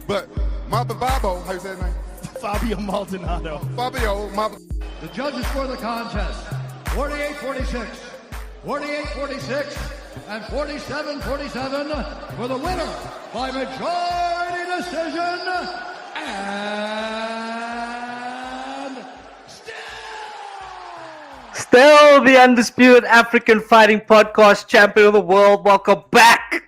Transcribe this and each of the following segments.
But Mababo, how you say his name? Fabio Maldonado. Fabio, The judges for the contest, 48-46, 48-46, and 47-47 for the winner by majority decision, and Still the undisputed African Fighting Podcast champion of the world. Welcome back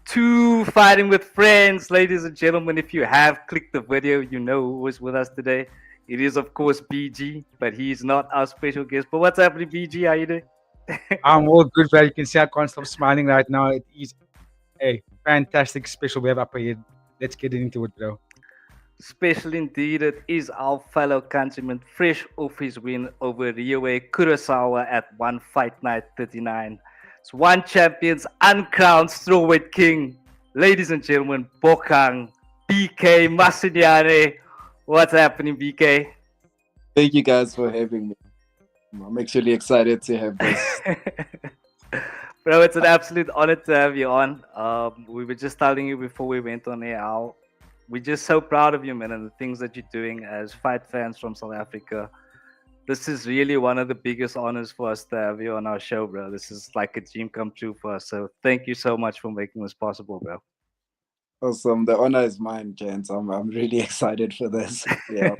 to Fighting with Friends. Ladies and gentlemen, if you have clicked the video, you know who was with us today. It is, of course, BG, but he's not our special guest. But what's happening, BG? How you doing? I'm all good, bro. You can see I can't stop smiling right now. It is a fantastic special we have up here. Let's get into it, bro. Special indeed. It is our fellow countryman, fresh off his win over Ryohei Kurosawa at One Fight Night 39. It's one champion's uncrowned strawweight king. Ladies and gentlemen, Bokang Masunyane. What's happening, BK? Thank you guys for having me. I'm actually excited to have this. Bro, it's an absolute honor to have you on. We were just telling you before we went on air how we're just so proud of you, man, and the things that you're doing as fight fans from South Africa. This is really one of the biggest honors for us to have you on our show, bro. This is like a dream come true for us. So thank you so much for making this possible, bro. Awesome. The honor is mine, gents. I'm really excited for this. Yeah.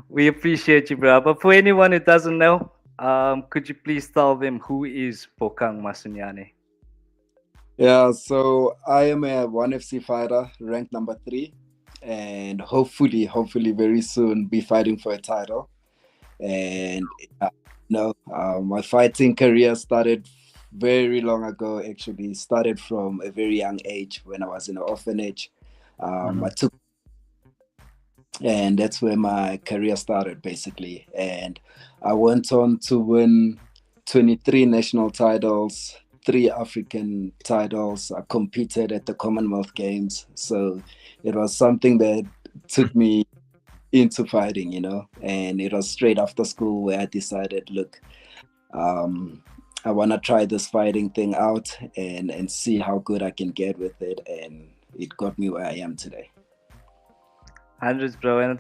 We appreciate you, bro. But for anyone who doesn't know, could you please tell them who is Bokang Masunyane? Yeah, so I am a 1FC fighter, ranked number 3, and hopefully very soon be fighting for a title. And my fighting career started very long ago. Actually, started from a very young age when I was in an orphanage. I took and that's where my career started basically. And I went on to win 23 national titles, 3 African titles. I competed at the Commonwealth Games, so it was something that took me into fighting, and it was straight after school where I decided, look, I want to try this fighting thing out and see how good I can get with it, and it got me where I am today. Hundreds, bro, and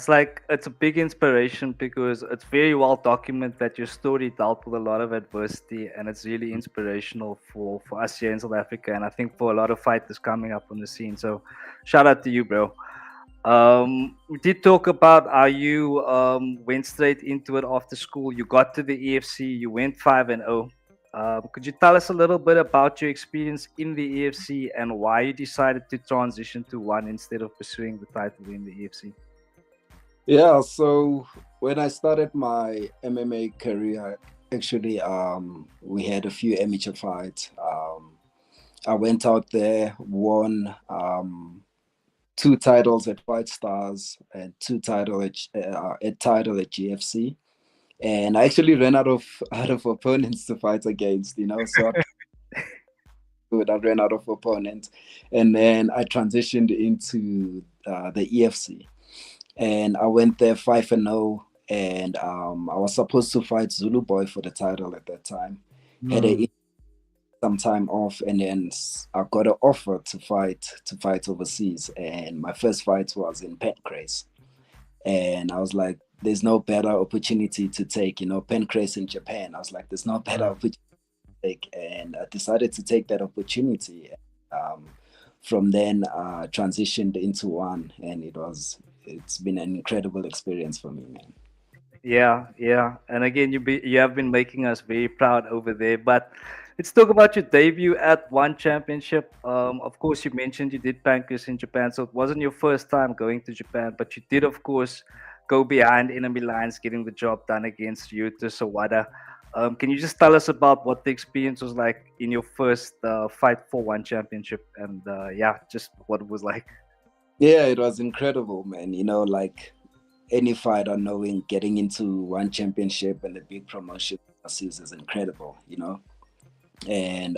it's a big inspiration because it's very well documented that your story dealt with a lot of adversity, and it's really inspirational for us here in South Africa, and I think for a lot of fighters coming up on the scene. So, shout out to you, bro. We did talk about how you went straight into it after school. You got to the EFC, you went 5-0. Could you tell us a little bit about your experience in the EFC and why you decided to transition to one instead of pursuing the title in the EFC? Yeah, so when I started my MMA career, actually, we had a few amateur fights. I went out there, won 2 titles at Fight Stars and 2 title at GFC. And I actually ran out of opponents to fight against, so I ran out of opponents, and then I transitioned into the EFC, and I went there 5-0, and I was supposed to fight Zulu Boy for the title at that time. Had some time off, and then I got an offer to fight overseas, and my first fight was in Pancrase, and I was like, there's no better opportunity to take, Pancrase in Japan. I was like, there's no better opportunity to take, and I decided to take that opportunity. From then, transitioned into one, and it's been an incredible experience for me, man. Yeah, and again, you have been making us very proud over there. But let's talk about your debut at One Championship. Of course, you mentioned you did Pancrase in Japan, so it wasn't your first time going to Japan, but you did, of course, go behind enemy lines, getting the job done against Ryuta Sawada. Can you just tell us about what the experience was like in your first fight for One Championship, and just what it was like? Yeah, it was incredible, man. Like any fighter knowing getting into One Championship and the big promotion is incredible, and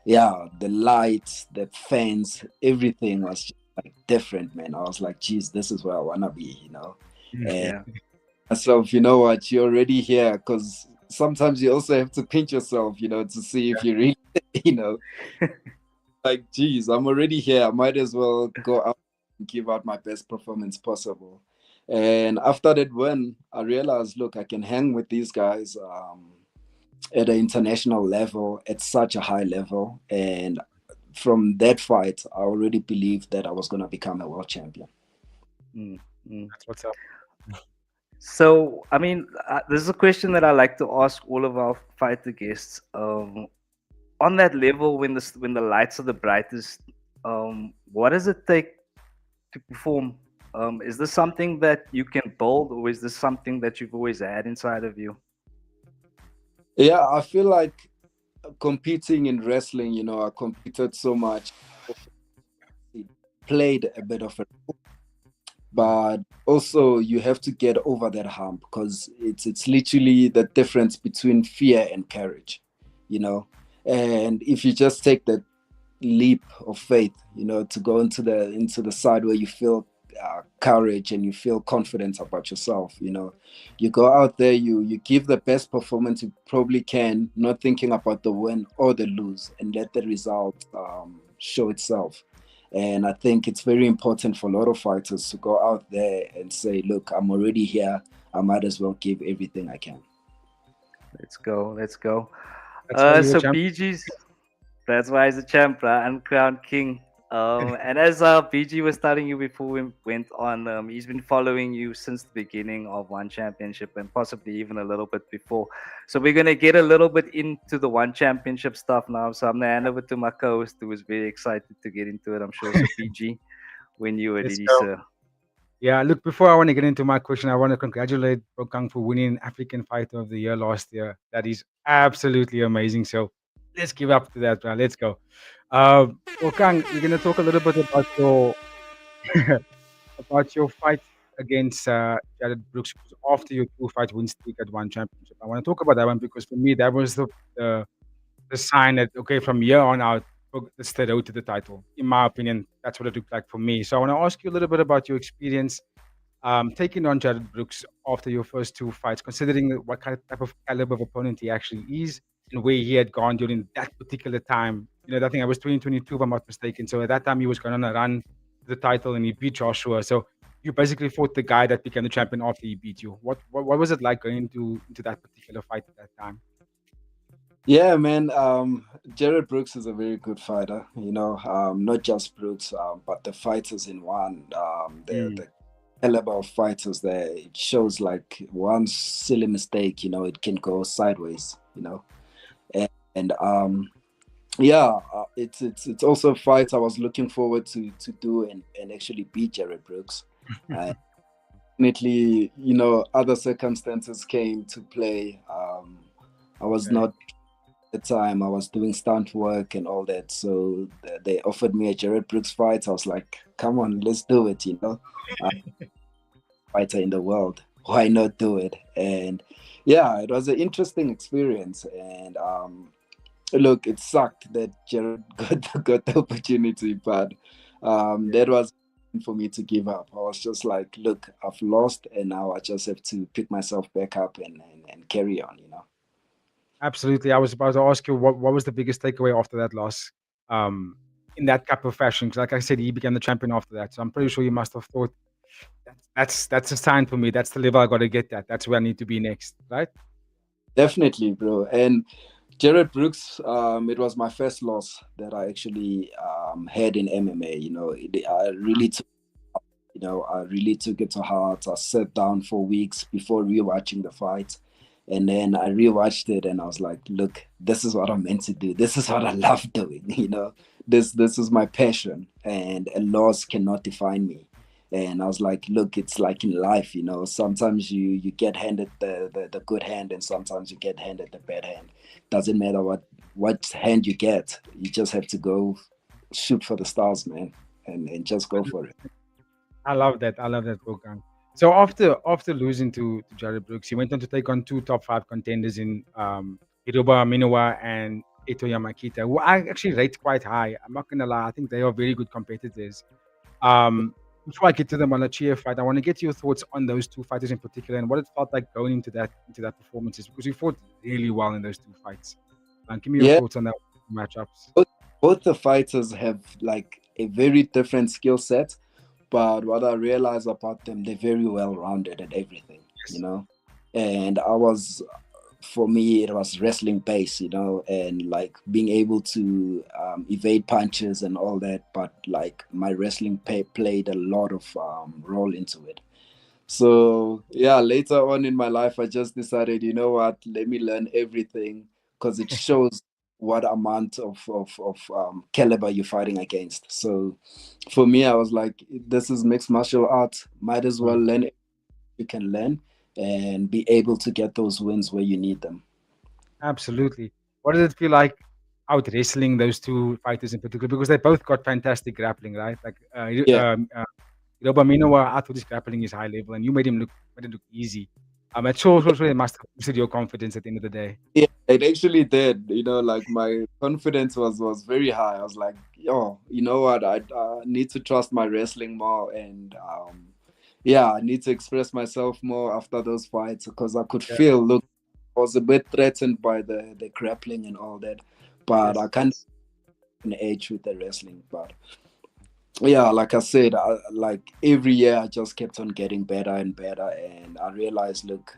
the lights, the fans, everything was just like different, man. I was like, geez, this is where I wanna be, And myself, you know what, you're already here, because sometimes you also have to pinch yourself, to see if you really, like, geez, I'm already here. I might as well go out and give out my best performance possible. And after that win, I realized, look, I can hang with these guys at an international level, at such a high level. And from that fight, I already believed that I was going to become a world champion. That's what's up. So, I mean, this is a question that I like to ask all of our fighter guests. On that level, when the lights are the brightest, what does it take to perform? Is this something that you can build, or is this something that you've always had inside of you? Yeah, I feel like competing in wrestling, I competed so much, it played a bit of a role, but also you have to get over that hump, because it's literally the difference between fear and courage, and if you just take that leap of faith, to go into the side where you feel courage and you feel confident about yourself, you go out there, you give the best performance you probably can, not thinking about the win or the lose, and let the result show itself. And I think it's very important for a lot of fighters to go out there and say, look, I'm already here, I might as well give everything I can. Let's go. That's So BG's, that's why he's a champ, uncrowned king. And as BG was telling you before we went on, he's been following you since the beginning of One Championship, and possibly even a little bit before. So we're gonna get a little bit into the One Championship stuff now. So I'm gonna hand over to my co-host, who is very excited to get into it, I'm sure. So BG, when you are ready, sir. Yeah, look, before I want to get into my question, I want to congratulate Bokang for winning African Fighter of the Year last year. That is absolutely amazing. So let's give up to that, man. Let's go. Bokang, we're going to talk a little bit about your about your fight against Jared Brooks after your 2-fight win streak at one championship. I want to talk about that one because for me, that was the sign that, okay, from here on out, it's the road to the title. In my opinion, that's what it looked like for me. So I want to ask you a little bit about your experience taking on Jared Brooks after your first 2 fights, considering what type of caliber of opponent he actually is and where he had gone during that particular time. I think I was 2022, if I'm not mistaken. So at that time, he was going on a run to the title and he beat Joshua. So you basically fought the guy that became the champion after he beat you. What was it like going into that particular fight at that time? Yeah, man. Jared Brooks is a very good fighter. Not just Brooks, but the fighters in one. The caliber of fighters there. It shows like one silly mistake, it can go sideways. It's also a fight I was looking forward to do and actually beat Jared Brooks. Definitely, other circumstances came to play. I was not at the time. I was doing stunt work and all that. So they offered me a Jared Brooks fight. I was like, come on, let's do it, fighter in the world. Why not do it? And yeah, it was an interesting experience. And look, it sucked that Jared got the opportunity, but that was for me to give up. I was just like, look, I've lost, and now I just have to pick myself back up and carry on, Absolutely. I was about to ask you what was the biggest takeaway after that loss in that type of fashion? Because like I said, he became the champion after that. So I'm pretty sure you must have thought, that's a sign for me. That's the level I got to get at. That's where I need to be next, right? Definitely, bro. And Jared Brooks, it was my first loss that I actually had in MMA. I really took it to heart. I sat down for weeks before rewatching the fight. And then I rewatched it and I was like, look, this is what I'm meant to do. This is what I love doing, This is my passion, and a loss cannot define me. And I was like, look, it's like in life, sometimes you get handed the good hand and sometimes you get handed the bad hand. Doesn't matter what hand you get. You just have to go shoot for the stars, man, and just go for it. I love that, Bokang. So after losing to Jared Brooks, he went on to take on 2 top 5 contenders in Hiroba, Minowa, and Eto Yamakita, who I actually rate quite high. I'm not gonna lie, I think they are very good competitors. Before I get to the Malachiev fight, I want to get your thoughts on those 2 fighters in particular and what it felt like going into that performances, because you fought really well in those 2 fights. Give me your thoughts on that matchups. Both the fighters have like a very different skill set. But what I realized about them, they're very well rounded at everything, And for me, it was wrestling based, and like being able to evade punches and all that. But like my wrestling played a lot of role into it. So yeah, later on in my life, I just decided, you know what, let me learn everything because it shows what amount of caliber you're fighting against. So for me, I was like, this is mixed martial arts. Might as well learn it. You can learn and be able to get those wins where you need them. Absolutely. What did it feel like out wrestling those 2 fighters in particular? Because they both got fantastic grappling, right? Like Hiroba Minowa, I thought his grappling is high level, and you made it look easy. It sure must have boosted your confidence at the end of the day. Yeah, it actually did. Like my confidence was very high. I was like, yo, you know what? I need to trust my wrestling more, and I need to express myself more after those fights because I could feel. Look, I was a bit threatened by the grappling and all that, but I can't an edge with the wrestling. But yeah, like I said, like every year I just kept on getting better and better, and I realized, look,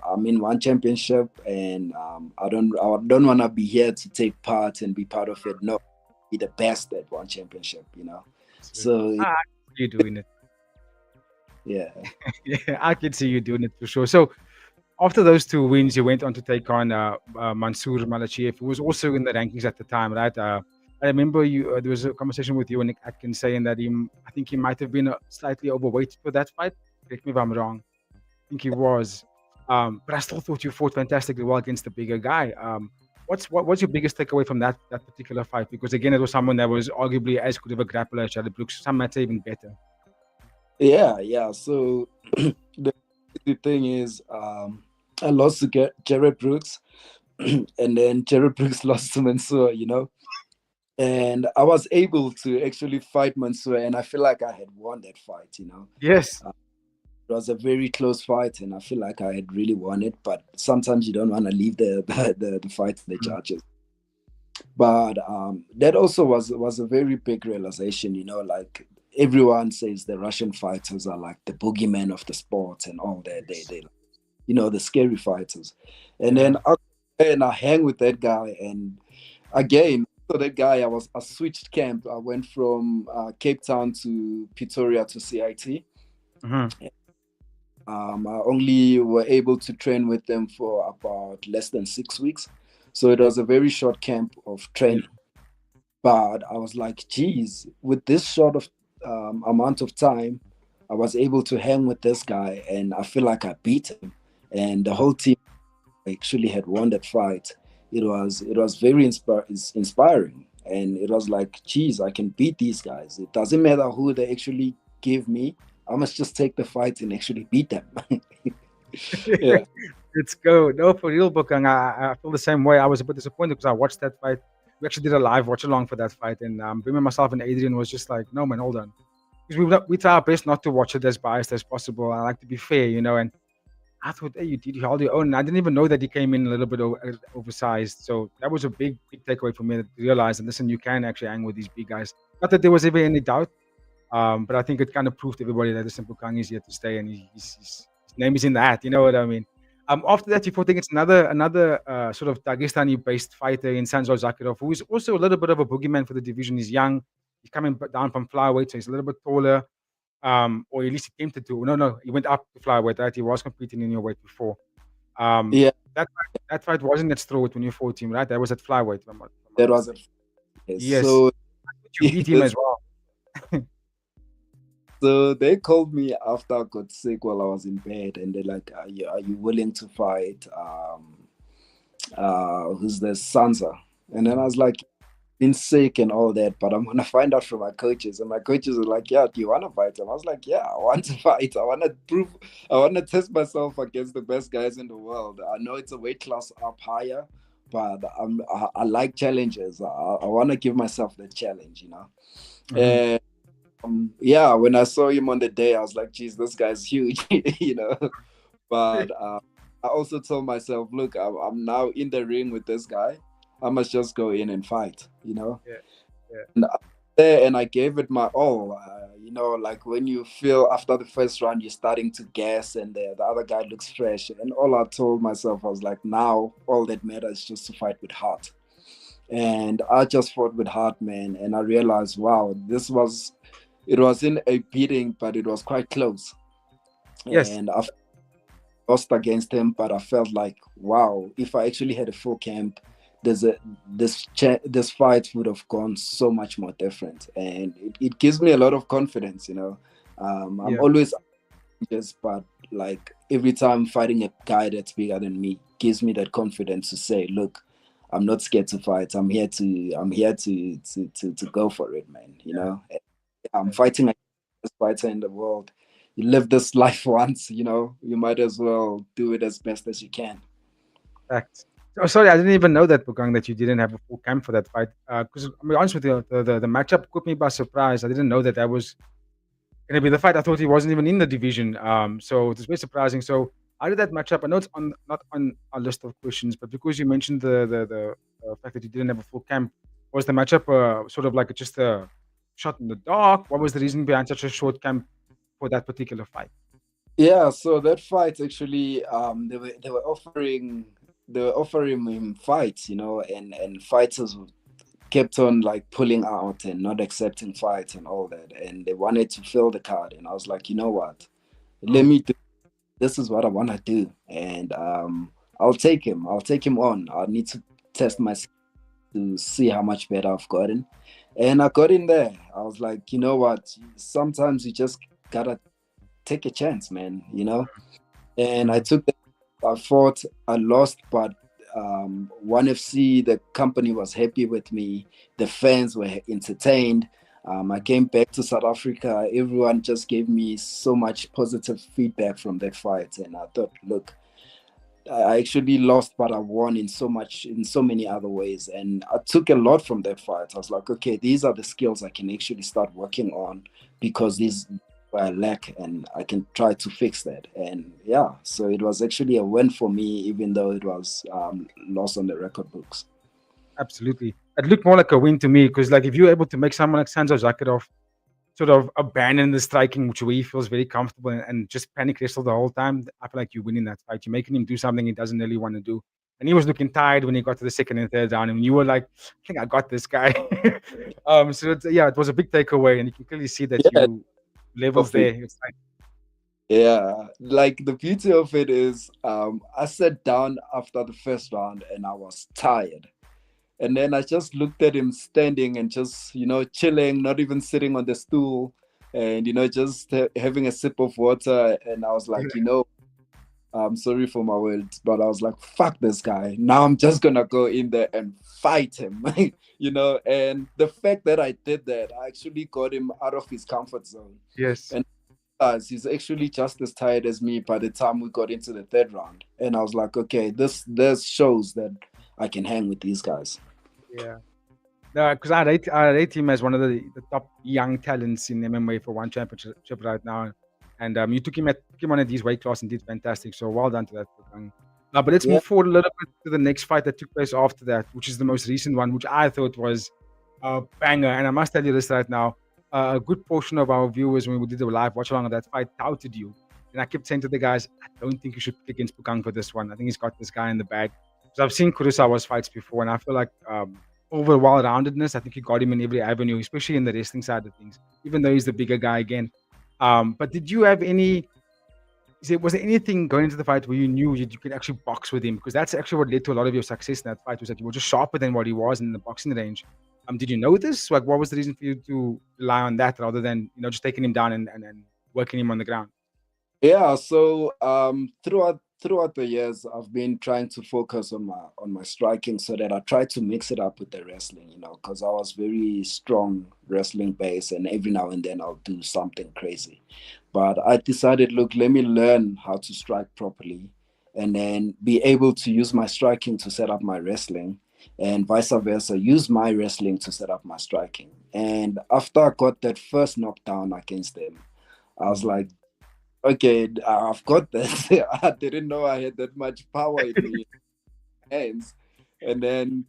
I'm in one championship, and I don't want to be here to take part and be part of it. No, be the best at one championship, So you're doing it. Yeah, yeah, I can see you doing it for sure. So after those 2 wins, you went on to take on Mansur Malachiev, who was also in the rankings at the time, right? I remember there was a conversation with you and Nick Atkins saying that I think he might have been slightly overweight for that fight. Correct me if I'm wrong. I think he was. But I still thought you fought fantastically well against the bigger guy. What's your biggest takeaway from that particular fight? Because again, it was someone that was arguably as good of a grappler as Jared Brooks. Some might say even better. Yeah. So the thing is, I lost to Jared Brooks, and then Jared Brooks lost to Mansur, and I was able to actually fight Mansur, and I feel like I had won that fight. Yes. It was a very close fight, and I feel like I had really won it. But sometimes you don't want to leave the fight to the judges. But that also was a very big realization. Like everyone says, the Russian fighters are like the boogeyman of the sport and all that. They the scary fighters. And then I hang with that guy, and again. So that guy, I switched camp. I went from Cape Town to Pretoria to CIT. Mm-hmm. I only were able to train with them for about less than 6 weeks. So it was a very short camp of training. But I was like, geez, with this short of amount of time, I was able to hang with this guy, and I feel like I beat him. And the whole team actually had won that fight. It was very inspiring, and it was like, geez, I can beat these guys. It doesn't matter who they actually give me. I must just take the fight and actually beat them. Yeah. Let's go. No, for real, Bokang. I feel the same way. I was a bit disappointed because I watched that fight. We actually did a live watch along for that fight, and myself and Adrian was just like, no man, hold on, because we try our best not to watch it as biased as possible. I like to be fair, and I thought, hey, you held your own. I didn't even know that he came in a little bit oversized. So that was a big takeaway for me to realize. And listen, you can actually hang with these big guys. Not that there was ever any doubt, but I think it kind of proved to everybody that listen, Bokang is here to stay, and his name is in the hat. You know what I mean? After that, you fought against another sort of Dagestani-based fighter in Sanzhar Zakirov, who is also a little bit of a boogeyman for the division. He's young. He's coming down from flyweight, so he's a little bit taller. Or at least he attempted to. No, he went up to flyweight, right? He was competing in your weight before. Yeah. That fight wasn't at Strawweight when you fought him, right? That was at flyweight. That was it. Yes. So you beat him as well. So they called me after I got sick while I was in bed, and they're like, "Are you willing to fight? Who's the Sanzhar?" And then I was like, been sick and all that, but I'm gonna find out from my coaches. And my coaches are like, "Yeah, do you want to fight?" And I was like, "Yeah, I want to fight. I want to test myself against the best guys in the world. I know it's a weight class up higher, but I like challenges. I want to give myself the challenge, Mm-hmm. And when I saw him on the day, I was like, "Geez, this guy's huge," But I also told myself, "Look, I'm now in the ring with this guy. I must just go in and fight," Yeah. And I gave it my all. Like when you feel after the first round, you're starting to gas, and the other guy looks fresh. And all I told myself, I was like, now all that matters is just to fight with heart. And I just fought with heart, man. And I realized, wow, it wasn't a beating, but it was quite close. Yes. And I lost against him, but I felt like, wow, if I actually had a full camp, this fight would have gone so much more different, and it gives me a lot of confidence. I'm always just, but like every time fighting a guy that's bigger than me gives me that confidence to say, look, I'm not scared to fight. I'm here to go for it, man. I'm fighting against the best fighter in the world. You live this life once, you might as well do it as best as you can. Fact. Oh, sorry, I didn't even know that, Bokang, that you didn't have a full camp for that fight. Because I'll be honest with you, the matchup caught me by surprise. I didn't know that was going to be the fight. I thought he wasn't even in the division. So it was very surprising. So how did that matchup? I know it's not on our list of questions, but because you mentioned the fact that you didn't have a full camp, was the matchup sort of like just a shot in the dark? What was the reason behind such a short camp for that particular fight? Yeah, so that fight actually, they were offering him fights, and fighters kept on like pulling out and not accepting fights and all that, and they wanted to fill the card, and I was like, you know what, let me do. This is what I want to do, and I'll take him on. I need to test myself to see how much better I've gotten, and I got in there. I was like, you know what, sometimes you just gotta take a chance, man, and I took the I fought, I lost, but ONE FC, the company was happy with me. The fans were entertained. I came back to South Africa. Everyone just gave me so much positive feedback from that fight, and I thought, look, I actually lost, but I won in so many other ways. And I took a lot from that fight. I was like, okay, these are the skills I can actually start working on, because these I lack, and I can try to fix that. And yeah, so it was actually a win for me, even though it was lost on the record books. Absolutely. It looked more like a win to me because, like, if you're able to make someone like Sanzhar Zakirov sort of abandon the striking, which way he feels very comfortable, and just panic wrestle the whole time, I feel like you're winning that fight. You're making him do something he doesn't really want to do. And he was looking tired when he got to the second and third round, and you were like, I think I got this guy. So it was a big takeaway, and you can clearly see that Yeah, you levels there. It's like, yeah, like the beauty of it is, I sat down after the first round and I was tired. And then I just looked at him standing and just, chilling, not even sitting on the stool, and, just having a sip of water. And I was like, I'm sorry for my words, but I was like, fuck this guy. Now I'm just going to go in there and fight him, And the fact that I did that, I actually got him out of his comfort zone. yes. And he's actually just as tired as me by the time we got into the third round. And I was like, okay, this shows that I can hang with these guys. Yeah. No, because I rate him as one of the top young talents in MMA for one championship right now. And you took him on at these weight class and did fantastic. So well done to that, Bokang. But let's move forward a little bit to the next fight that took place after that, which is the most recent one, which I thought was a banger. And I must tell you this right now. A good portion of our viewers, when we did the live watch along of that fight, doubted you. And I kept saying to the guys, I don't think you should pick against Bokang for this one. I think he's got this guy in the bag. Because I've seen Kurosawa's fights before, and I feel like over well-roundedness, I think he got him in every avenue, especially in the wrestling side of things, even though he's the bigger guy again. But did you have was there anything going into the fight where you knew you could actually box with him? Because that's actually what led to a lot of your success in that fight, was that you were just sharper than what he was in the boxing range. Did you know this? Like, what was the reason for you to rely on that rather than, just taking him down and working him on the ground? Yeah, so throughout the years, I've been trying to focus on my striking, so that I try to mix it up with the wrestling, because I was very strong wrestling base, and every now and then I'll do something crazy. But I decided, look, let me learn how to strike properly, and then be able to use my striking to set up my wrestling, and vice versa, use my wrestling to set up my striking. And after I got that first knockdown against him, I was like, okay, I've got this. I didn't know I had that much power in my hands. And then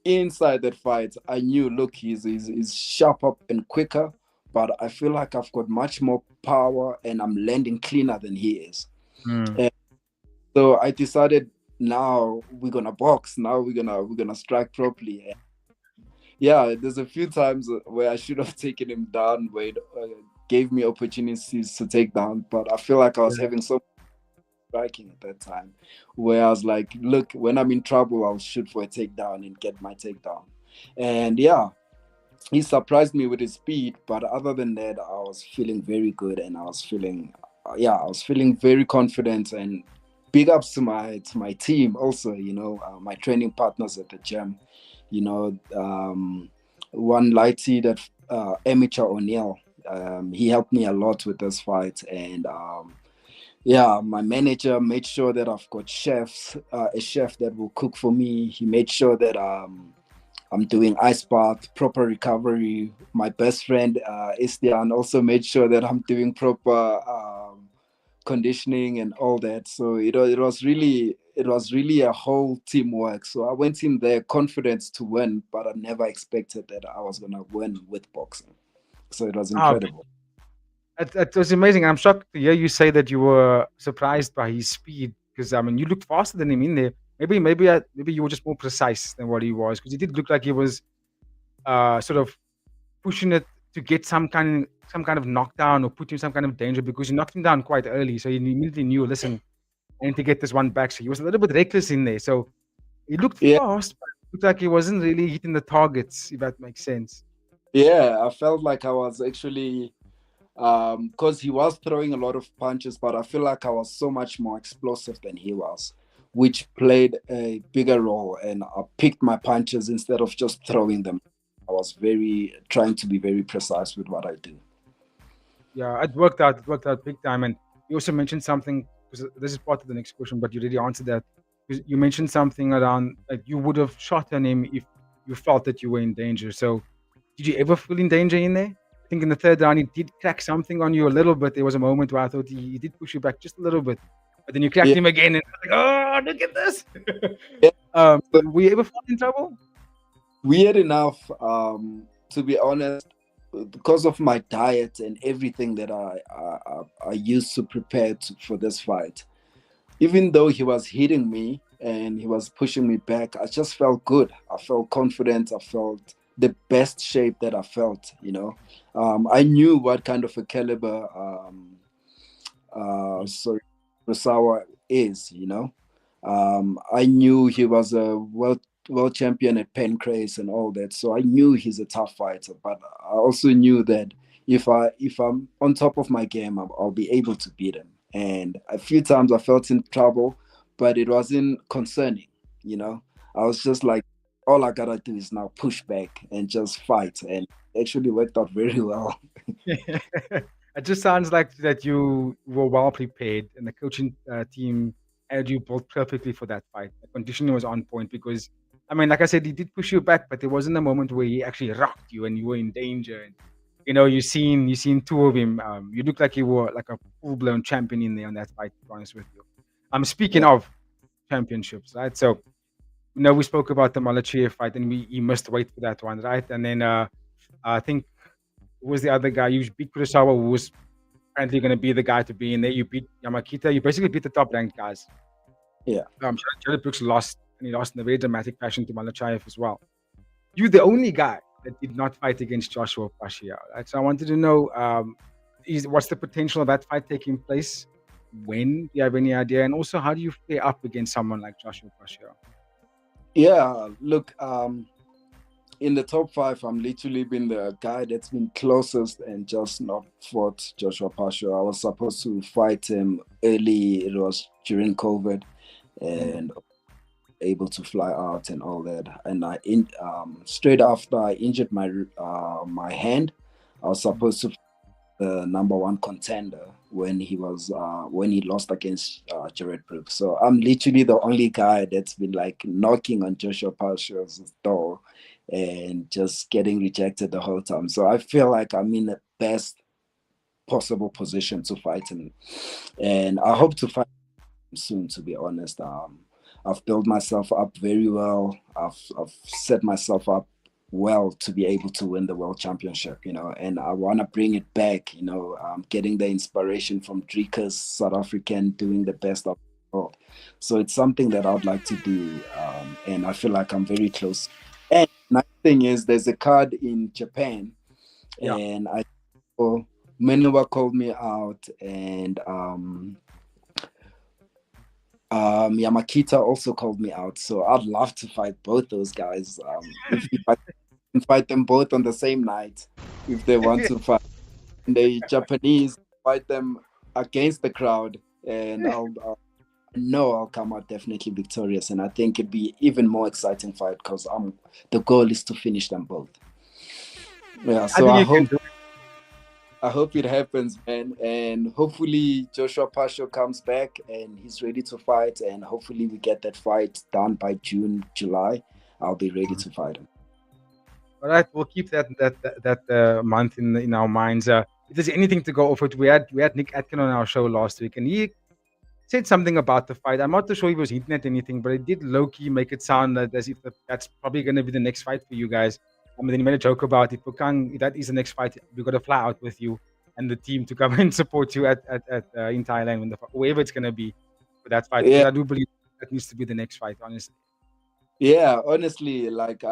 inside that fight, I knew, look, he's sharper and quicker, but I feel like I've got much more power and I'm landing cleaner than he is. And so I decided, now we're gonna box. Now we're gonna strike properly. And yeah, there's a few times where I should have taken him down, where it gave me opportunities to take down, but I feel like I was having so much striking at that time, where I was like, look, when I'm in trouble, I'll shoot for a takedown and get my takedown. And yeah, he surprised me with his speed, but other than that, I was feeling very good, and I was feeling very confident. And big ups to my team also, my training partners at the gym, one lighty, that Amateur O'Neill, he helped me a lot with this fight. And my manager made sure that I've got a chef that will cook for me. He made sure that I'm doing ice bath, proper recovery. My best friend Estian also made sure that I'm doing proper conditioning and all that. So it was really a whole teamwork. So I went in there confident to win, but I never expected that I was gonna win with boxing. So it was incredible. It was amazing. I'm shocked to hear you say that you were surprised by his speed, because you looked faster than him in there. Maybe you were just more precise than what he was, because he did look like he was sort of pushing it to get some kind of knockdown or put him in some kind of danger, because you knocked him down quite early. So he immediately knew, listen, I need to get this one back. So he was a little bit reckless in there. So he looked fast, but it looked like he wasn't really hitting the targets, if that makes sense. Yeah, I felt like I was actually, because he was throwing a lot of punches, but I feel like I was so much more explosive than he was, which played a bigger role. And I picked my punches instead of just throwing them. I was trying to be very precise with what I do. Yeah, it worked out. It worked out big time. And you also mentioned something, because this is part of the next question, but you already answered that. You mentioned something around like you would have shot on him if you felt that you were in danger. So did you ever feel in danger in there? I think in the third round, he did crack something on you a little bit. There was a moment where I thought he did push you back just a little bit. But then you cracked Yeah. him again, and like, oh, look at this. Yeah. Were you ever fall in trouble? Weird enough, to be honest, because of my diet and everything that I used to prepare for this fight, even though he was hitting me and he was pushing me back, I just felt good. I felt confident. I felt the best shape that I felt, you know. I knew what kind of a caliber Kurosawa is, you know. I knew he was a world champion at Pancrase and all that, so I knew he's a tough fighter. But I also knew that if I'm on top of my game, I'll be able to beat him. And a few times I felt in trouble, but it wasn't concerning, you know. I was just like, all I gotta do is now push back and just fight, and it actually worked out very well. It just sounds like that you were well prepared, and the coaching team had you built perfectly for that fight. The conditioning was on point because, I mean, like I said, he did push you back, but there wasn't a moment where he actually rocked you and you were in danger. And you know, you seen two of him. You look like you were like a full blown champion in there on that fight. To be honest with you, I'm speaking of championships, right? So, you know, we spoke about the Malachiev fight, and he must wait for that one, right? And then I think who was the other guy? You beat Kurosawa, who was apparently going to be the guy to be in there. You beat Yamakita. You basically beat the top ranked guys. Yeah. Jared Brooks lost, and he lost in a very dramatic fashion to Malachiev as well. You're the only guy that did not fight against Joshua Pacio, right? So I wanted to know, what's the potential of that fight taking place? When? Do you have any idea? And also, how do you play up against someone like Joshua Pacio? Yeah, look, in the top 5, I'm literally been the guy that's been closest and just not fought Joshua Pacio. I was supposed to fight him early. It was during COVID, and able to fly out and all that. And straight after I injured my hand, I was supposed to fight the number 1 contender when he lost against Jared Brooks. So I'm literally the only guy that's been like knocking on Joshua Pacio's door and just getting rejected the whole time. So I feel like I'm in the best possible position to fight him, and I hope to fight him soon, to be honest. I've built myself up very well. I've set myself up well to be able to win the world championship, you know, and I want to bring it back, you know, getting the inspiration from Drika's South African, doing the best of the world. So it's something that I'd like to do, and I feel like I'm very close. And nice thing is there's a card in Japan, and Minowa called me out, and Yamakita also called me out, so I'd love to fight both those guys. If I can fight them both on the same night, if they want to fight, and the Japanese fight them against the crowd, and I'll come out definitely victorious, and I think it'd be even more exciting fight because the goal is to finish them both. Yeah, so I hope it happens, man, and hopefully Joshua Pacio comes back and he's ready to fight, and hopefully we get that fight done by June, July. I'll be ready to fight him. All right, we'll keep that month in our minds. If there's anything to go over it, we had Nick Atkin on our show last week, and he said something about the fight. I'm not too sure he was hinting at anything, but it did low-key make it sound as if that's probably going to be the next fight for you guys. And then he made a joke about it. Bokang, that is the next fight. We've got to fly out with you and the team to come and support you in Thailand, wherever it's going to be for that fight. Yeah. I do believe that needs to be the next fight, honestly. Yeah, honestly, like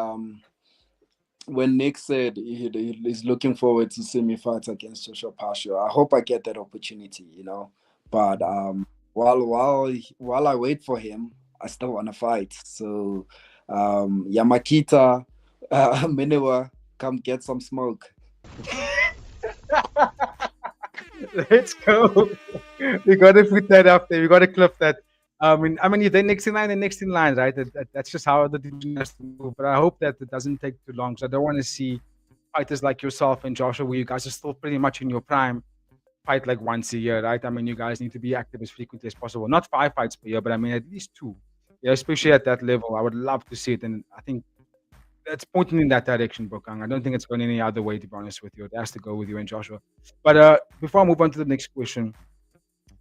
when Nick said he's looking forward to see me fight against Joshua Pacio, I hope I get that opportunity, you know. But while I wait for him, I still want to fight. So Yamakita, Minowa, come get some smoke. Let's go. We got to put that up there. We got to clip that. I mean, if they're next in line, they're next in line, right? That's just how the division has to move. But I hope that it doesn't take too long. So I don't want to see fighters like yourself and Joshua, where you guys are still pretty much in your prime, fight like once a year, right? I mean, you guys need to be active as frequently as possible. Not 5 fights per year, but I mean at least 2. Yeah, especially at that level. I would love to see it, and I think that's pointing in that direction, Bokang. I don't think it's going any other way, to be honest with you. It has to go with you and Joshua. But before I move on to the next question,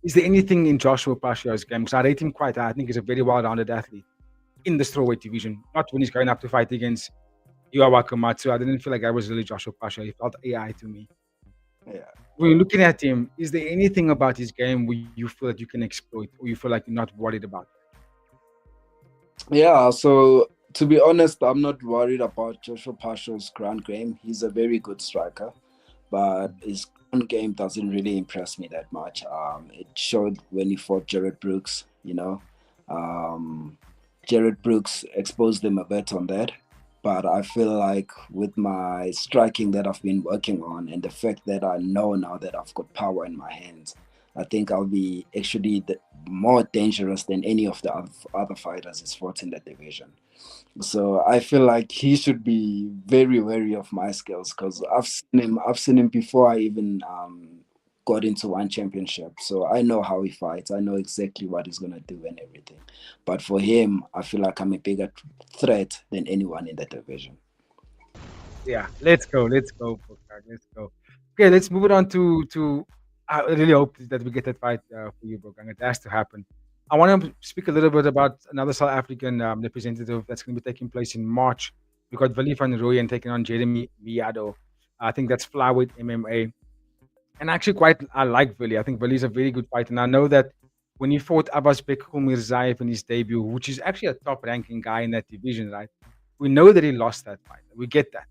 is there anything in Joshua Pacio's game? Because I rate him quite high. I think he's a very well-rounded athlete in the strawweight division. Not when he's going up to fight against Iwawakamatsu. I didn't feel like I was really Joshua Pacio. He felt AI to me. Yeah. When you're looking at him, is there anything about his game where you feel that you can exploit, or you feel like you're not worried about? Yeah, so to be honest, I'm not worried about Joshua Pacio's ground game. He's a very good striker, but his ground game doesn't really impress me that much. It showed when he fought Jared Brooks, Jared Brooks exposed him a bit on that. But I feel like with my striking that I've been working on and the fact that I know now that I've got power in my hands, I think I'll be actually more dangerous than any of the other fighters he's fought in the division. So I feel like he should be very wary of my skills because I've seen him before I even got into one championship. So I know how he fights. I know exactly what he's gonna do and everything. But for him, I feel like I'm a bigger threat than anyone in the division. Yeah, let's go, Bokang, let's go. Okay, let's move it on to. I really hope that we get that fight for you, Bokang. It has to happen. I want to speak a little bit about another South African representative that's going to be taking place in March. We got Willie van Rooyen taking on Jeremy Viado. I think that's flyweight MMA. And actually, I like Willie. I think Willie's a very good fighter. And I know that when he fought Abbasbek Mirzaev in his debut, which is actually a top ranking guy in that division, right? We know that he lost that fight. We get that.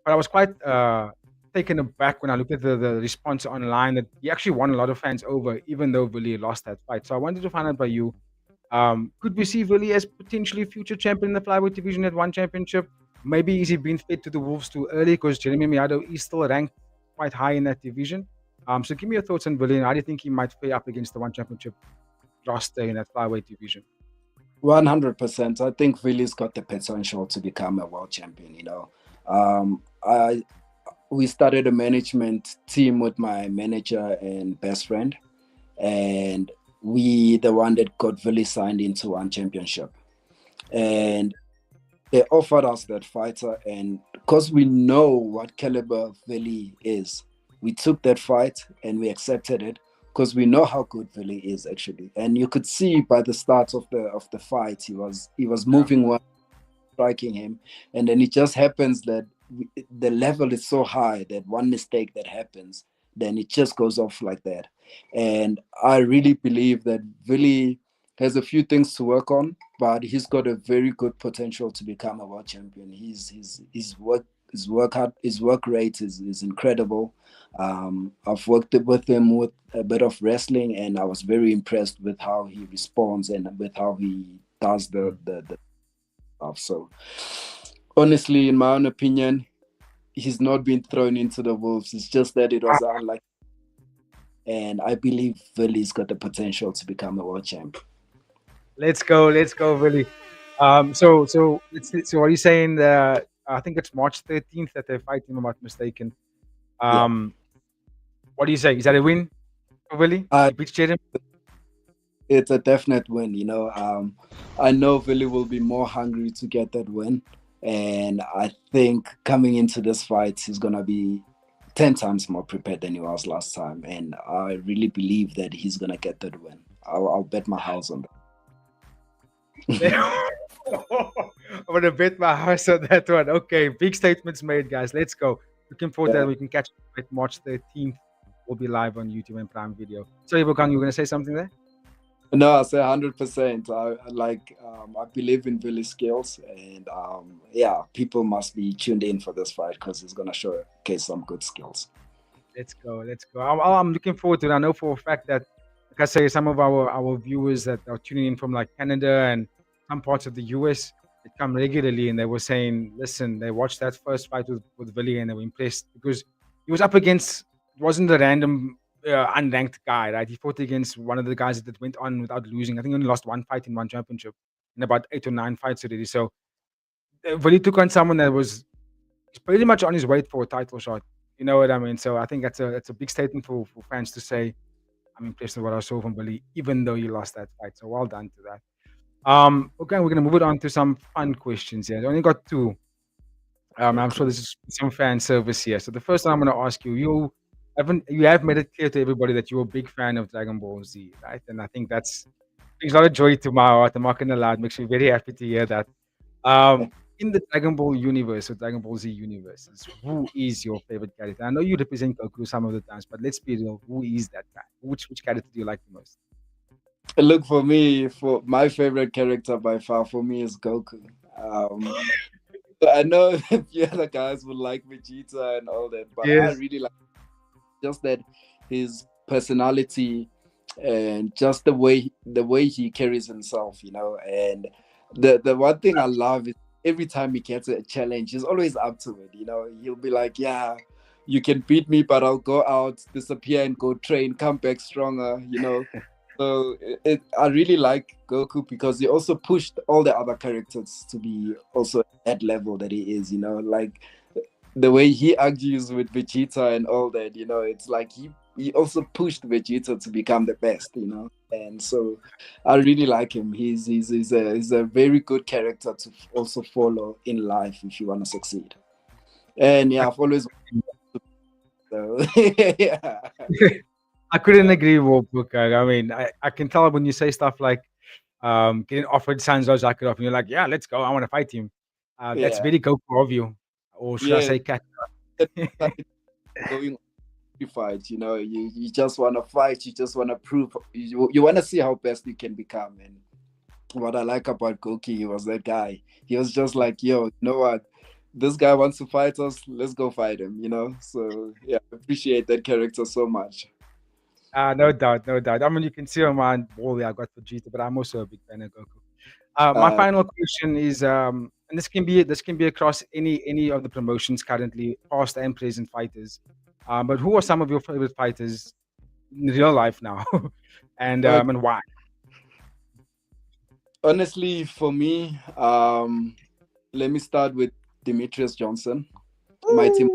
But I was quite taken aback when I looked at the response online that he actually won a lot of fans over, even though Willie lost that fight. So I wanted to find out by you. Could we see Willie as potentially future champion in the flyweight division at one championship? Maybe is he being fed to the wolves too early because Jeremy Miado is still ranked quite high in that division. So give me your thoughts on Willie, and how do you think he might fare up against the one championship roster in that flyweight division? 100%. I think Willie's got the potential to become a world champion. We started a management team with my manager and best friend, and we the one that got Willie signed into one championship. And they offered us that fighter, and because we know what caliber Willie is, we took that fight and we accepted it because we know how good Willie is actually. And you could see by the start of the fight, he was moving well, striking him, and then it just happens that the level is so high that one mistake that happens, then it just goes off like that. And I really believe that Willie has a few things to work on, but he's got a very good potential to become a world champion. His work rate is incredible. I've worked with him with a bit of wrestling, and I was very impressed with how he responds and with how he does the stuff. So honestly, in my own opinion, he's not been thrown into the wolves. It's just that it was unlucky. And I believe Willie's got the potential to become a world champ. Let's go, Willie. So what are you saying? I think it's March 13th that they fight him, if I'm not mistaken. What do you say? Is that a win for Willie? He beats Jeremy? It's a definite win. I know Willie will be more hungry to get that win. And I think coming into this fight, he's going to be 10 times more prepared than he was last time. And I really believe that he's going to get that win. I'll bet my house on that. I'm going to bet my house on that one. Okay, big statements made, guys. Let's go. Looking forward to that. We can catch it March 13th. We'll be live on YouTube and Prime Video. Sorry, Bokang, you were going to say something there? No, I say 100%. I believe in Willie's skills, and people must be tuned in for this fight because he's gonna showcase some good skills. Let's go. I'm looking forward to it. I know for a fact that, like I say, some of our viewers that are tuning in from like Canada and some parts of the US, they come regularly, and they were saying, listen, they watched that first fight with Willie and they were impressed because he was up against. It wasn't a random unranked guy, right? He fought against one of the guys that went on without losing. I think he only lost one fight in one championship in about 8 or 9 fights already. So Willie took on someone that was pretty much on his way for a title shot. You know what I mean? So I think that's a big statement for fans to say, I'm impressed with what I saw from Willie, even though he lost that fight. So well done to that. Okay, we're gonna move it on to some fun questions here. I only got two. I'm sure this is some fan service here. So the first one I'm gonna ask you, you have made it clear to everybody that you're a big fan of Dragon Ball Z, right? And I think that's brings a lot of joy to my heart. I'm not gonna lie, it makes me very happy to hear that. In the Dragon Ball universe or Dragon Ball Z universes, who is your favorite character? I know you represent Goku some of the times, but let's be real, who is that guy? Which character do you like the most? Look, for me, for my favorite character by far, for me is Goku. Um, I know a few other guys would like Vegeta and all that, but I Yes. really like just that his personality and just the way he carries himself, and the one thing I love is every time he gets a challenge, he's always up to it. He'll be like, yeah, you can beat me, but I'll go out, disappear, and go train, come back stronger. So I really like Goku because he also pushed all the other characters to be also at that level that he is, like the way he argues with Vegeta and all that, it's like he also pushed Vegeta to become the best. And so I really like him. He's a very good character to also follow in life if you want to succeed. And yeah, I've always so yeah. I couldn't agree more, Booker. I mean, I can tell when you say stuff like getting offered Sanzhar Zakirov, and you're like, yeah, let's go. I want to fight him. That's Yeah. very Goku of you. Or should I Yeah. say cat? Going to fight, you just want to fight, you just want to prove, you want to see how best you can become. And what I like about Goki, he was that guy. He was just like, yo, you know what? This guy wants to fight us, let's go fight him. So yeah, I appreciate that character so much. No doubt, no doubt. I mean, you can see on my wall there I got Vegeta, but I'm also a big fan of Goku. My final question is, and this can be across any of the promotions currently, past and present fighters. But who are some of your favorite fighters in real life now, and why? Honestly, for me, let me start with Demetrius Johnson, my team.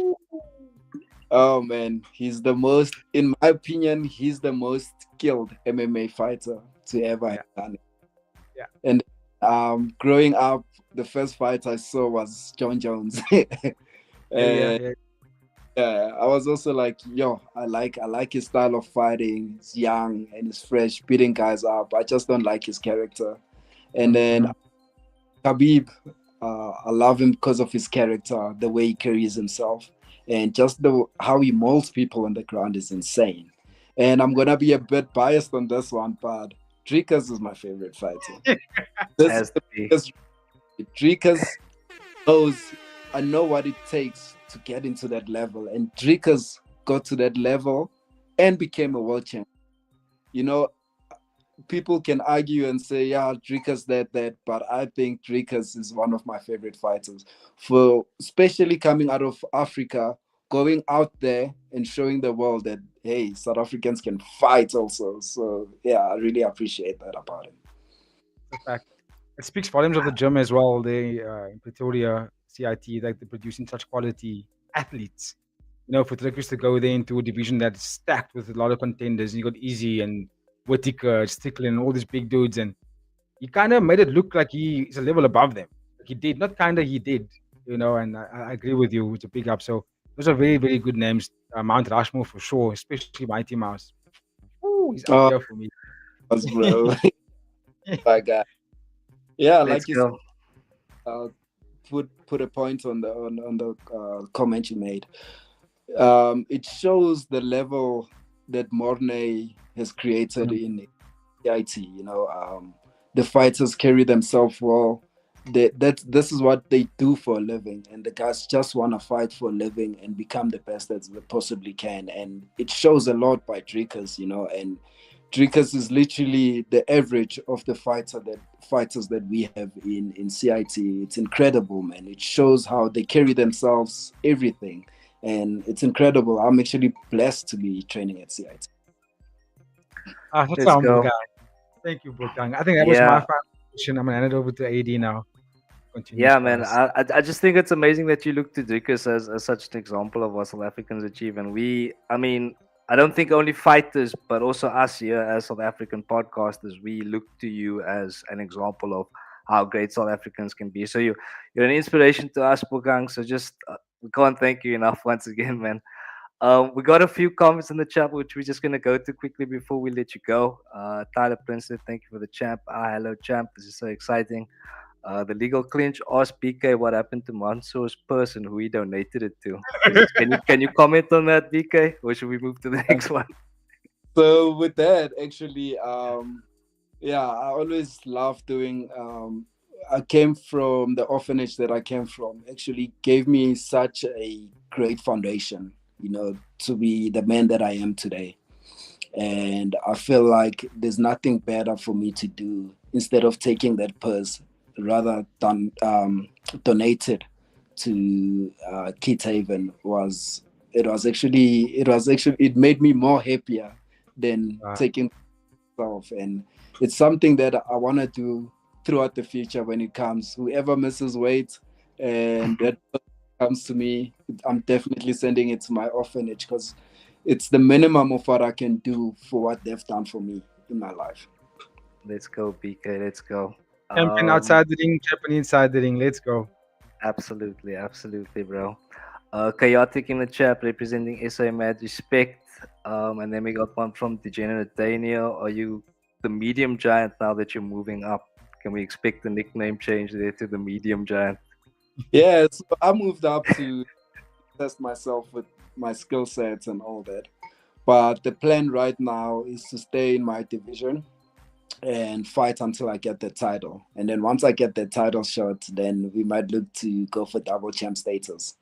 Oh man, in my opinion, he's the most skilled MMA fighter to ever have done it. Yeah. And growing up, the first fight I saw was John Jones. Yeah. Yeah, I was also like, yo, I like his style of fighting. He's young and he's fresh, beating guys up. I just don't like his character. And then Khabib, I love him because of his character, the way he carries himself, and just how he molds people on the ground is insane. And I'm gonna be a bit biased on this one, but Drikas is my favorite fighter. Has to be. Drikas knows, I know what it takes to get into that level, and Drikas got to that level and became a world champion. People can argue and say, yeah, Drikas that, but I think Drikas is one of my favorite fighters. Especially coming out of Africa, going out there and showing the world that, hey, South Africans can fight also. So yeah, I really appreciate that about him. In fact, it speaks volumes of the gym as well. They in Pretoria, CIT, like they're producing such quality athletes. For Turkish to go there into a division that's stacked with a lot of contenders, and you got Easy and Whittaker, Stickland, and all these big dudes, and he kind of made it look like he's a level above them. Like he did, not kind of, he did. And I agree with you. It's a big up. So those are very, very good names. Mount Rushmore for sure, especially Mighty Mouse. Ooh, he's up there for me. Bro. My God. Yeah, Let's like you go. said, put a point on the comment you made. It shows the level that Mornay has created in CIT. The fighters carry themselves well. This is what they do for a living, and the guys just want to fight for a living and become the best that they possibly can. And it shows a lot by Drikas, and Drikas is literally the average of the fighters that we have in CIT. It's incredible, man. It shows how they carry themselves, everything. And it's incredible. I'm actually blessed to be training at CIT. That's Let's a humble go. guy. Thank you, Bokang. I think that was my Yeah. final question. I'm gonna hand it over to AD now. Continue. Yeah, man. I just think it's amazing that you look to Dukas as such an example of what South Africans achieve. And I mean, I don't think only fighters, but also us here as South African podcasters, we look to you as an example of how great South Africans can be. So you're an inspiration to us, Bokang. So just we can't thank you enough once again, man. We got a few comments in the chat, which we're just gonna go to quickly before we let you go. Tyler Prince said, "Thank you for the champ." Hello, champ. This is so exciting. The legal clinch asked BK what happened to Mansur's purse and who he donated it to. Can you comment on that, BK, or should we move to the next one? So with that, actually, yeah, I always love doing. I came from the orphanage that I came from. Actually, gave me such a great foundation, to be the man that I am today. And I feel like there's nothing better for me to do instead of taking that purse, rather than donate it to Kit Haven. It made me more happier than taking myself, and it's something that I want to do throughout the future when it comes. Whoever misses weight and that comes to me, I'm definitely sending it to my orphanage because it's the minimum of what I can do for what they've done for me in my life. Let's go, BK. Let's go. Champion outside the ring, champion inside the ring. Let's go. Absolutely, bro. Chaotic in the chat representing SA Mad Respect. And then we got one from Degenerate Daniel. Are you the medium giant now that you're moving up? Can we expect the nickname change there to the medium giant? Yeah, so I moved up to test myself with my skill sets and all that. But the plan right now is to stay in my division and fight until I get the title. And then once I get the title shot, then we might look to go for double champ status.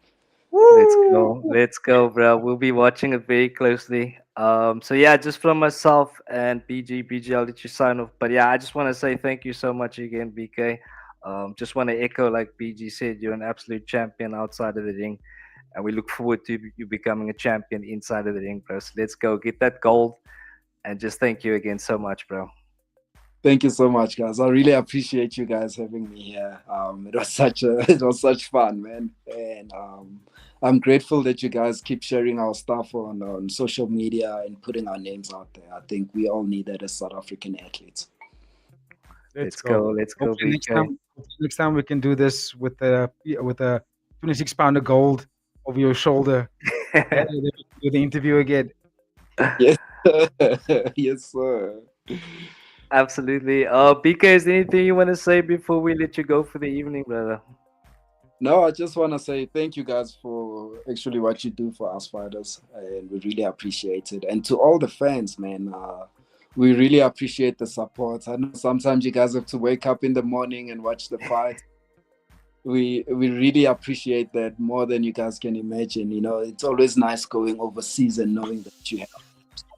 Let's go, bro. We'll be watching it very closely. So yeah, just from myself and BG, I'll let you sign off. But yeah, I just want to say thank you so much again, BK. Just want to echo, like BG said, you're an absolute champion outside of the ring, and we look forward to you becoming a champion inside of the ring, bro. So let's go get that gold, and just thank you again so much, bro. Thank you so much, guys. I really appreciate you guys having me here. It was such fun, man. And I'm grateful that you guys keep sharing our stuff on social media and putting our names out there. I think we all need that as South African athletes. Let's go. Next time we can do this with a 26-pounder gold over your shoulder. Do the interview again. Yes, yes, sir. Absolutely. BK, is there anything you want to say before we let you go for the evening, brother? No, I just want to say thank you guys for actually what you do for us fighters, and we really appreciate it. And to all the fans, man, we really appreciate the support. I know sometimes you guys have to wake up in the morning and watch the fight. We really appreciate that more than you guys can imagine. It's always nice going overseas and knowing that you have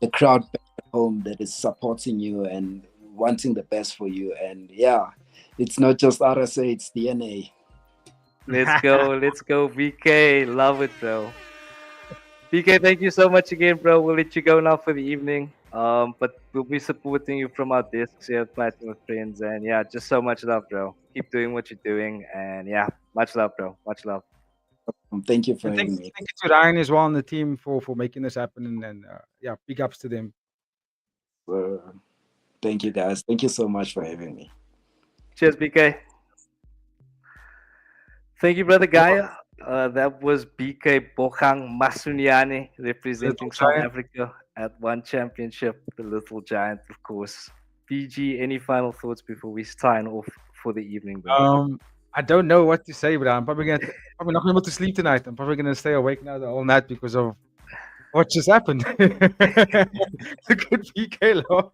the crowd back at home that is supporting you and wanting the best for you. And yeah, it's not just RSA, it's DNA. Let's go, BK. Love it, bro. BK, thank you so much again, bro. We'll let you go now for the evening. But we'll be supporting you from our desks here, Fighting with Friends. And yeah, just so much love, bro. Keep doing what you're doing. And yeah, much love, bro. Much love. Thank you for having me. Thank you to Ryan as well and the team for making this happen. And yeah, big ups to them. Thank you, guys. Thank you so much for having me. Cheers, BK. Thank you, brother Gaia. That was BK Bokang Masunyane representing South Africa at One Championship, the Little Giant, of course. PG, any final thoughts before we sign off for the evening, bro? I don't know what to say, but I'm probably not going to be able to sleep tonight. I'm probably going to stay awake now the whole night because of what just happened. Look at BK Law.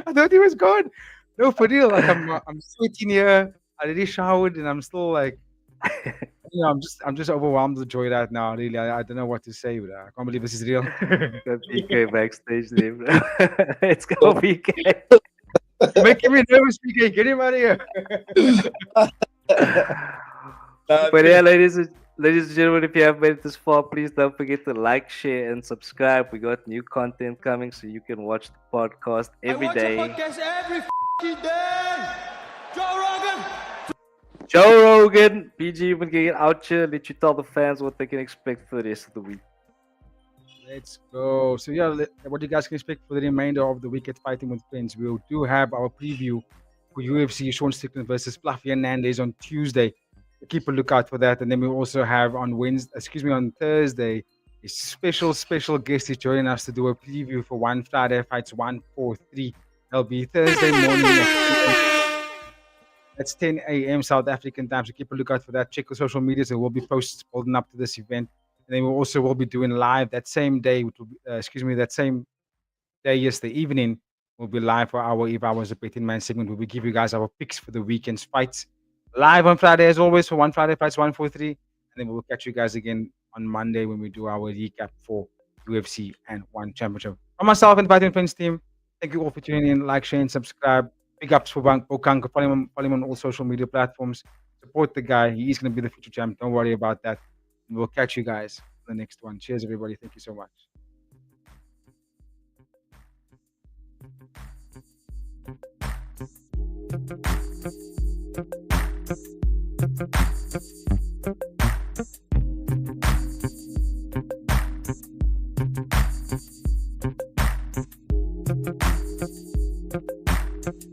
I thought he was gone. No, for real. Like I'm sitting here. I already showered, and I'm still like, I'm just overwhelmed with joy right now. Really, I don't know what to say, but I can't believe this is real. Got BK backstage there, bro. Let's go, BK. You're making me nervous, BK. Get him out of here. But yeah, ladies Ladies and gentlemen, if you have made it this far, please don't forget to like, share, and subscribe. We got new content coming, so you can watch the podcast every day. Podcast every day. Joe Rogan. Joe Rogan, PG, even get out here. Let you tell the fans what they can expect for the rest of the week. Let's go. So yeah, what you guys can expect for the remainder of the week at Fighting with Friends. We do have our preview for UFC Sean Strickland versus Fluffy Hernandez on Tuesday. Keep a lookout for that. And then we also have on Thursday, a special guest is joining us to do a preview for One Friday Fights 143. That'll be Thursday morning. That's 10 a.m. South African time. So keep a lookout for that. Check the social media. There will be posts holding up to this event. And then we also will be doing live that same day, which will be, that same day yesterday evening. We'll be live for our If I Was a Betting Man segment where we give you guys our picks for the weekend's fights. Live on Friday as always for One Friday Fights 143. And then we'll catch you guys again on Monday when we do our recap for UFC and One Championship. From myself and the Fighting Friends team, thank you all for tuning in. Like, share, and subscribe. Big ups for Bokang. Follow him on all social media platforms. Support the guy. He is going to be the future champ. Don't worry about that. And we'll catch you guys on the next one. Cheers, everybody. Thank you so much. Thank you.